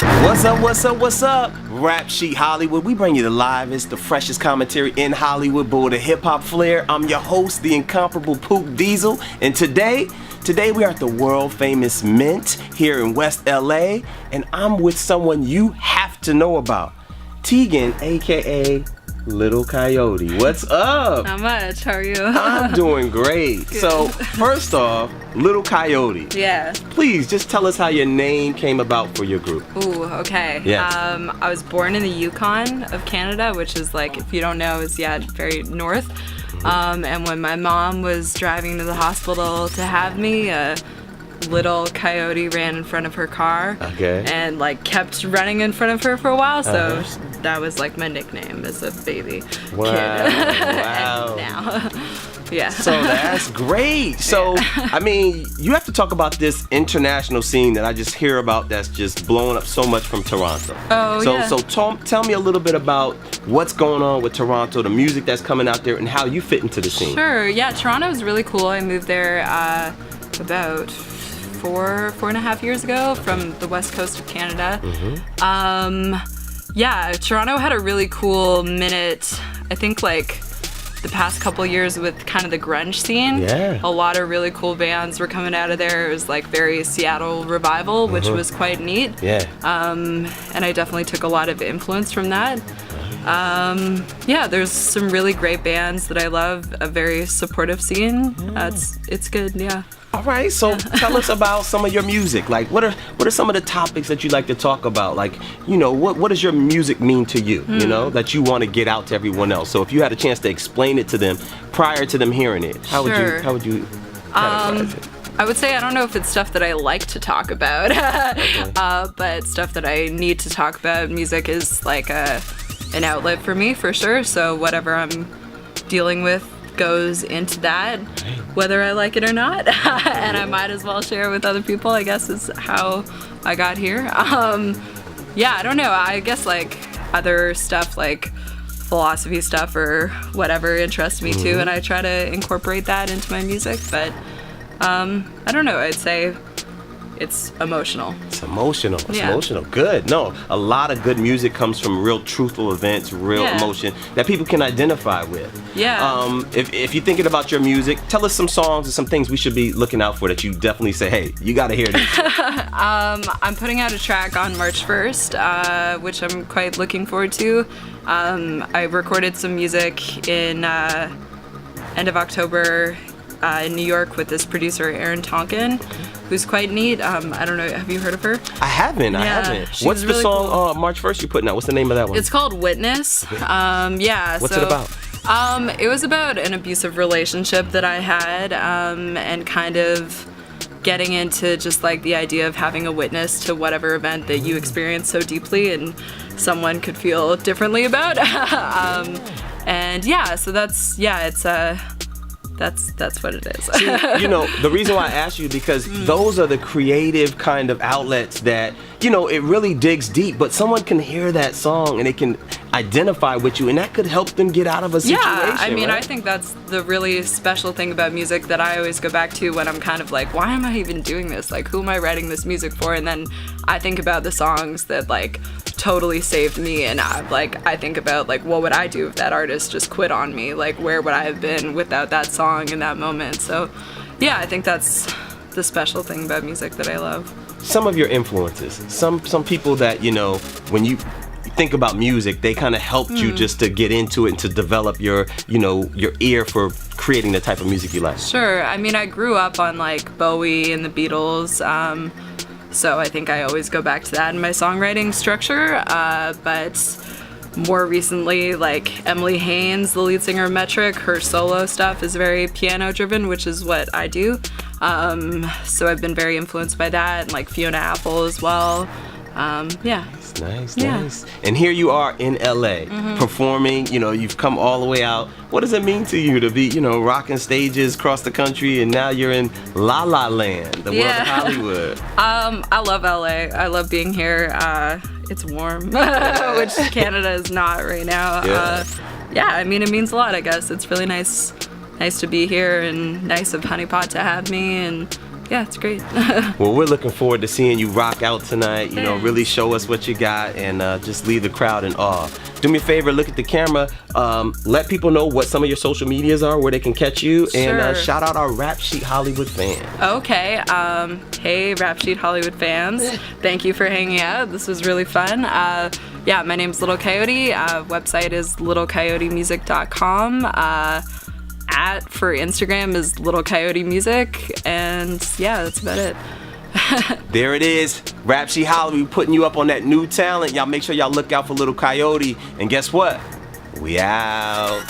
What's up, what's up, what's up? Rap Sheet Hollywood. We bring you the livest, the freshest commentary in Hollywood, but with a hip-hop flair. I'm your host, the incomparable Poop Diesel, and today we are at the world-famous Mint here in West LA, and I'm with someone you have to know about. Teagan, aka Little Coyote. What's up? Not much. How are you? I'm doing great. Good. So, first off, Little Coyote. Yeah. Please, just tell us how your name came about for your group. Ooh, okay. Yeah. I was born in the Yukon of Canada, which is like, if you don't know, is very north. And when my mom was driving to the hospital to have me, little coyote ran in front of her car. Okay. And like kept running in front of her for a while, so that was like my nickname as a baby Wow. kid. Wow. And now. Yeah. So that's great. So, I mean, you have to talk about this international scene that I just hear about that's just blowing up so much from Toronto. Oh, yeah. So tell me a little bit about what's going on with Toronto, the music that's coming out there, and how you fit into the scene. Sure. Yeah, Toronto is really cool. I moved there about four and a half years ago from the west coast of Canada. Yeah, Toronto had a really cool minute, I think like the past couple years with kind of the grunge scene. Yeah. A lot of really cool bands were coming out of there. It was like very Seattle revival, which was quite neat. Yeah. And I definitely took a lot of influence from that. Yeah, there's some really great bands that I love, a very supportive scene. It's good, yeah. All right, so tell us about some of your music. Like, what are some of the topics that you like to talk about? Like, you know, what does your music mean to you, you know, that you want to get out to everyone else? So if you had a chance to explain it to them prior to them hearing it, how would you categorize it? I would say I don't know if it's stuff that I like to talk about, but stuff that I need to talk about. Music is like an outlet for me, for sure. So whatever I'm dealing with goes into that, whether I like it or not. And I might as well share with other people, I guess, is how I got here. Yeah, I don't know. I guess like other stuff like philosophy stuff or whatever interests me too, and I try to incorporate that into my music, but I don't know, I'd say it's emotional. It's emotional. Good. No, a lot of good music comes from real truthful events, real emotion that people can identify with. Yeah. If you're thinking about your music, tell us some songs and some things we should be looking out for that you definitely say, hey, you got to hear this. I'm putting out a track on March 1st, which I'm quite looking forward to. I recorded some music in end of October in New York with this producer, Erin Tonkin, who's quite neat. I don't know, have you heard of her? I haven't. What's the really song cool. March 1st you're putting out? What's the name of that one? It's called Witness. Yeah. What's it about? It was about an abusive relationship that I had, and kind of getting into just like the idea of having a witness to whatever event that you experience so deeply and someone could feel differently about. And yeah, so that's what it is. See, you know, the reason why I asked you because those are the creative kind of outlets that, you know, it really digs deep, but someone can hear that song and it can identify with you, and that could help them get out of a situation. Yeah, I mean, right? I think that's the really special thing about music that I always go back to when I'm kind of like, why am I even doing this? Like, who am I writing this music for? And then I think about the songs that like totally saved me, and I think about like, what would I do if that artist just quit on me? Like, where would I have been without that song in that moment? So yeah, I think that's the special thing about music that I love. Some of your influences, some people that, you know, when you think about music, they kind of helped you just to get into it and to develop your, you know, your ear for creating the type of music you like. Sure. I mean, I grew up on like Bowie and the Beatles, so I think I always go back to that in my songwriting structure, but more recently, like Emily Haynes, the lead singer of Metric, her solo stuff is very piano driven, which is what I do. So I've been very influenced by that, and like Fiona Apple as well. Yeah. Nice. And here you are in LA performing, you know, you've come all the way out. What does it mean to you to be, you know, rocking stages across the country, and now you're in La La Land, the world of Hollywood? I love LA. I love being here. It's warm, which Canada is not right now. Yeah, I mean, it means a lot, I guess. It's really nice to be here, and nice of Honey Pot to have me, and yeah, it's great. Well, we're looking forward to seeing you rock out tonight. You know, Thanks. really show us what you got and just leave the crowd in awe. Do me a favor, look at the camera. Let people know what some of your social medias are, where they can catch you, and Sure. shout out our Rap Sheet Hollywood fans. Okay, hey Rap Sheet Hollywood fans, thank you for hanging out. This was really fun. Yeah, my name's Little Coyote. Website is littlecoyotemusic.com. For Instagram is Little Coyote Music, and yeah, that's about it. There it is, Rap Sheet Hollywood putting you up on that new talent. Y'all make sure y'all look out for Little Coyote, and guess what? We out.